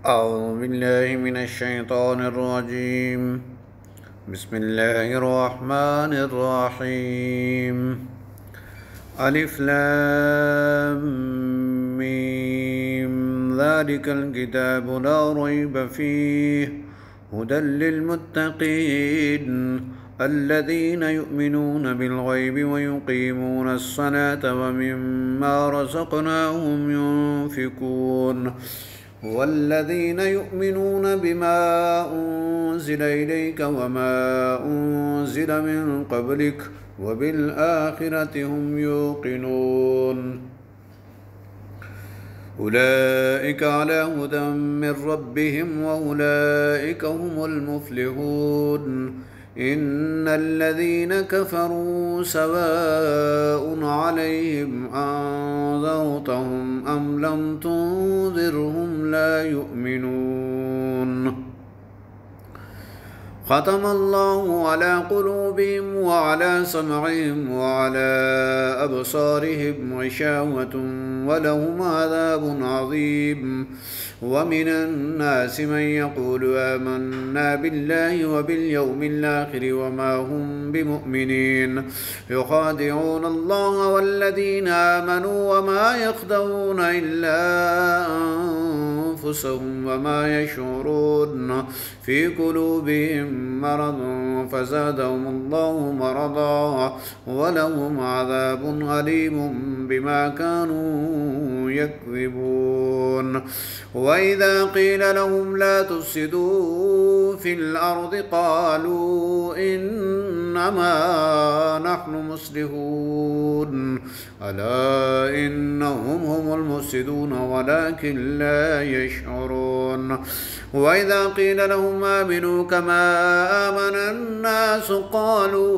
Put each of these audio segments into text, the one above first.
أعوذ بالله من الشيطان الرجيم. بسم الله الرحمن الرحيم. ألف لام ميم. ذلك الكتاب لا ريب فيه هدى للمتقين الذين يؤمنون بالغيب ويقيمون الصلاة ومما رزقناهم ينفقون والذين يؤمنون بما أنزل إليك وما أنزل من قبلك وبالآخرة هم يوقنون أولئك على هدى من ربهم وأولئك هم المفلحون إن الذين كفروا سواء عليهم أنذرتهم أم لم تنذرهم لا يؤمنون ختم الله على قلوبهم وعلى سمعهم وعلى أبصارهم غشاوة ولهم عذاب عظيم ومن الناس من يقول آمنا بالله وباليوم الآخر وما هم بمؤمنين يخادعون الله والذين آمنوا وما يخدعون إلا أنفسهم وما يشعرون في قلوبهم مرض فزادهم الله مرضا ولهم عذاب أليم بما كانوا يكذبون وإذا قيل لهم لا تفسدوا في الأرض قالوا إنما نحن مصلحون ألا إنهم هم المفسدون ولكن لا يشعرون وإذا قيل لهم آمنوا كما آمن الناس قالوا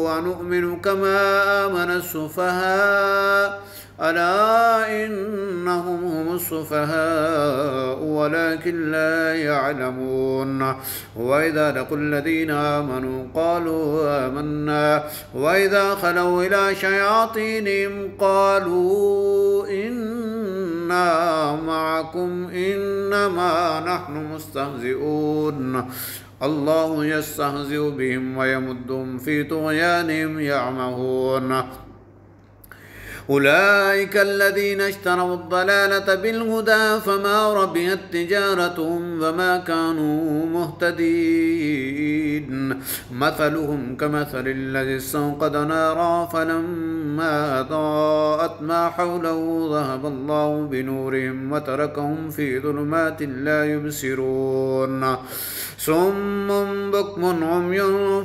ونؤمن كما آمن السفهاء ألا إنهم هم السفهاء ولكن لا يعلمون وإذا لقوا الذين آمنوا قالوا آمنا وإذا خلوا إلى شياطينهم قالوا إنا معكم إنما نحن مستهزئون الله يستهزئ بهم ويمدهم في طغيانهم يعمهون أولئك الذين اشتروا الضلالة بالهدى فما ربحت تجارتهم وما كانوا مهتدين مثلهم كمثل الذي استوقد نارا فلما أضاءت ما حوله ذهب الله بنورهم وتركهم في ظلمات لا يبصرون صم بكم عمي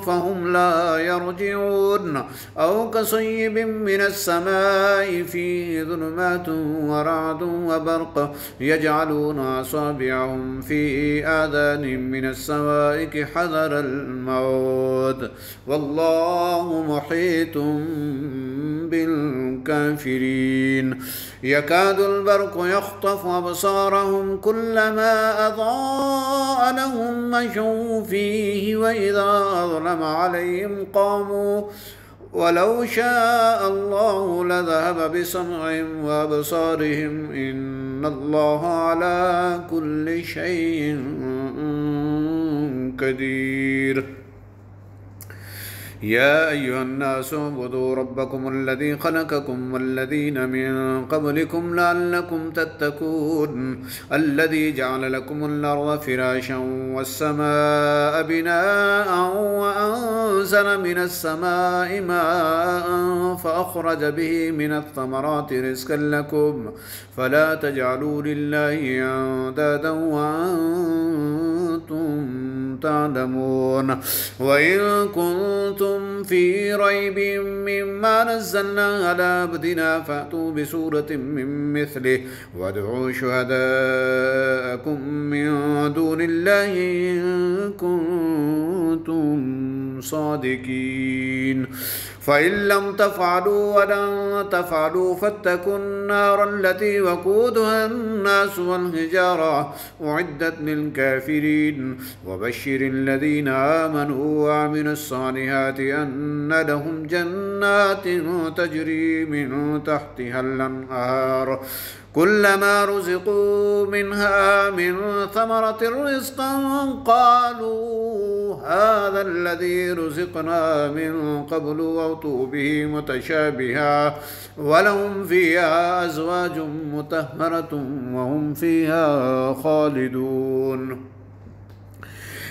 فهم لا يرجعون أو كصيب من السماء فيه ظلمات ورعد وبرق يجعلون أصابعهم في آذانهم من الصواعق حذر الموت والله محيط بالكافرين يكاد البرق يخطف أبصارهم كلما أضاء لهم مشوا فيه وإذا أظلم عليهم قاموا ولو شاء الله لذهب بسمعهم وأبصارهم إن الله على كل شيء قدير يا أيها الناس اعبدوا ربكم الذي خلقكم والذين من قبلكم لعلكم تتقون الذي جعل لكم الأرض فراشا والسماء بناء وأنزل من السماء ماء فأخرج به من الثمرات رزقا لكم فلا تجعلوا لله أندادا وأنتم تعلمون وإن كنتم في ريب مما نزلنا على عبدنا فأتوا بسورة من مثله وادعوا شهداءكم من دون الله إن كنتم صادقين فإن لم تفعلوا ولن تفعلوا فاتقوا النار التي وقودها الناس والحجارة أعدت للكافرين وبشر الذين آمنوا وعملوا الصالحات أن لهم جنات تجري من تحتها الأنهار كلما رزقوا منها من ثمرة رزقا قالوا هذا الذي رزقنا من قبل وأتوا به متشابها ولهم فيها أزواج مطهرة وهم فيها خالدون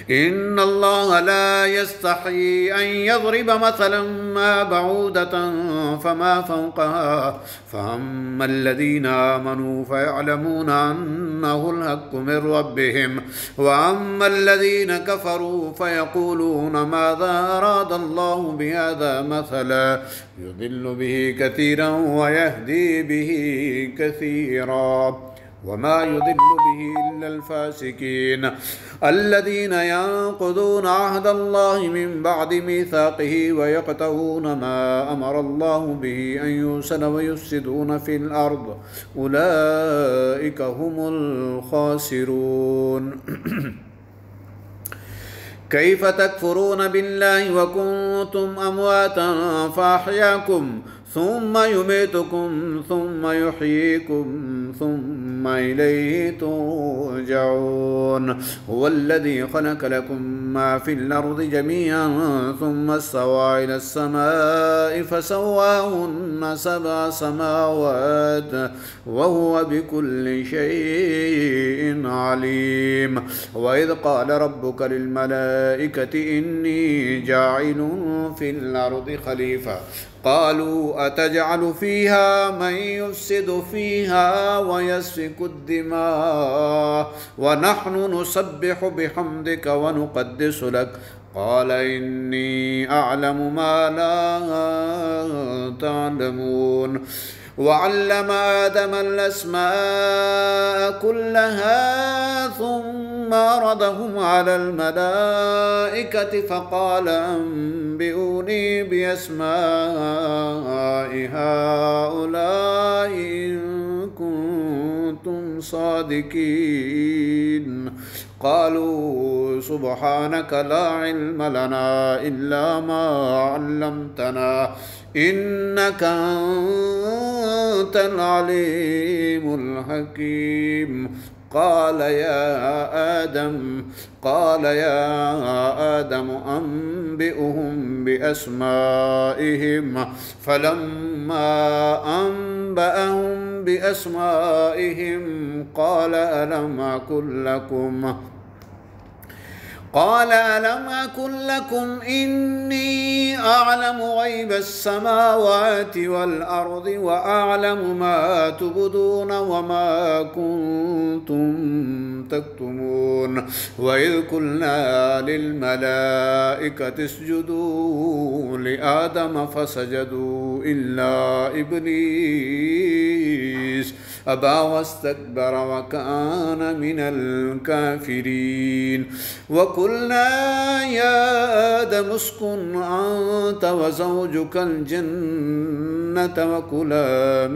إن الله لا يستحيي أن يضرب مثلا ما بعودة فما فوقها فأما الذين آمنوا فيعلمون أنه الحق من ربهم وأما الذين كفروا فيقولون ماذا أراد الله بهذا مثلا يضل به كثيرا ويهدي به كثيرا وما يضل به إلا الفاسقين الذين ينقضون عهد الله من بعد ميثاقه ويقطعون ما أمر الله به أن يوصل ويفسدون في الأرض أولئك هم الخاسرون كيف تكفرون بالله وكنتم أمواتا فأحياكم ثم يميتكم ثم يحييكم ثم إليه ترجعون هو الذي خلق لكم ما في الأرض جميعا ثم استوى إلى السماء فسواهن 7 سماوات وهو بكل شيء عليم وإذ قال ربك للملائكة إني جاعل في الأرض خليفة قالوا أتجعل فيها من يفسد فيها ويسفك الدماء ونحن نسبح بحمدك ونقدس لك قال إني أعلم ما لا تعلمون وعلم آدم الأسماء كلها ثم عرضهم على الملائكة فقال أنبئوني بأسماء هؤلاء إن كنتم صادقين قالوا سبحانك لا علم لنا إلا ما علمتنا إنك أنت العليم الحكيم قال يا آدم أنبئهم بأسمائهم فلما أنبأهم بأسمائهم قال ألم أكن لكم إني أعلم غيب السماوات والأرض وأعلم ما تبدون وما كنتم تكتمون وإذ قلنا للملائكة اسجدوا لآدم فسجدوا إلا إبليس أبى واستكبر وكان من الكافرين وقلنا يا آدم اسكن أنت وزوجك الجنة وكلا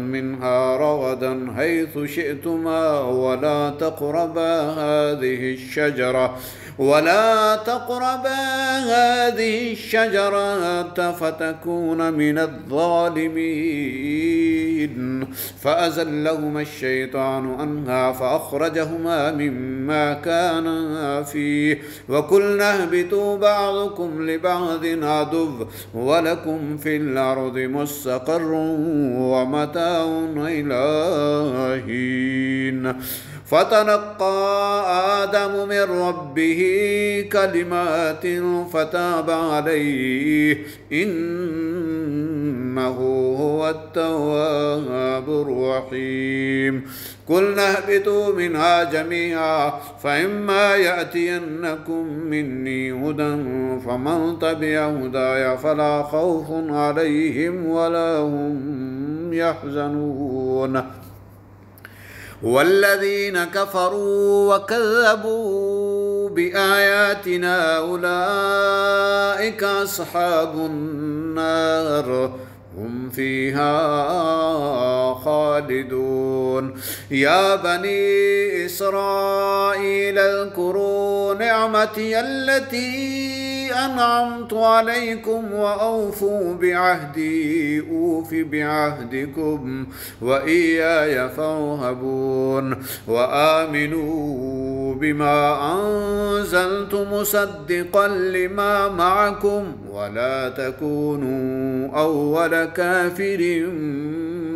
منها رغدا حيث شئتما ولا تقربا هذه الشجرة فتكون من الظالمين فأزلهما الشيطان عنها فأخرجهما مما كانا فيه وقلنا اهبطوا بعضكم لبعض عدو ولكم في الأرض مستقر ومتاع إلى حين فتلقى آدم من ربه كلمات فتاب عليه إنه هو التواب الرحيم قلنا اهبطوا منها جميعا فإما يأتينكم مني هدى فمن تبع هداي فلا خوف عليهم ولا هم يحزنون والذين كفروا وكذبوا بآياتنا أولئك أصحاب النار هم فيها خالدون. يا بني إسرائيل اذكروا نعمتي التي أنعمت عليكم وأوفوا بعهدي أوف بعهدكم وإياي فارهبون. وآمنوا بما أنزلت مصدقا لما معكم ولا تكونوا أول كافر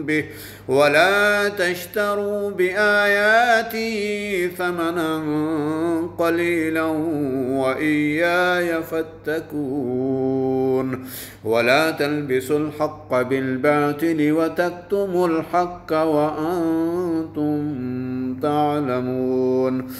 به ولا تشتروا بآياتي ثمنا قليلا وإياي فاتقون. ولا تلبسوا الحق بالباطل وتكتموا الحق وأنتم تعلمون.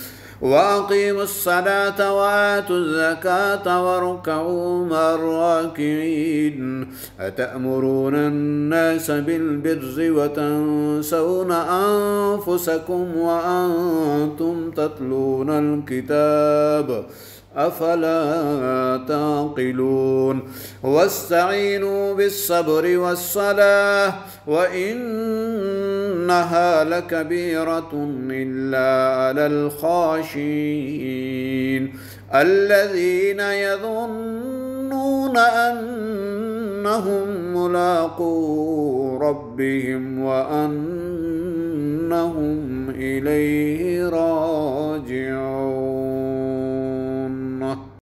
وأقيموا الصلاة وآتوا الزكاة واركعوا مع الراكعين. أتأمرون الناس بالبر وتنسون أنفسكم وأنتم تتلون الكتاب أفلا تعقلون. واستعينوا بالصبر والصلاة وإنها لكبيرة إلا على الخاشعين الذين يظنون أنهم ملاقو ربهم وأنهم إليه راجعون.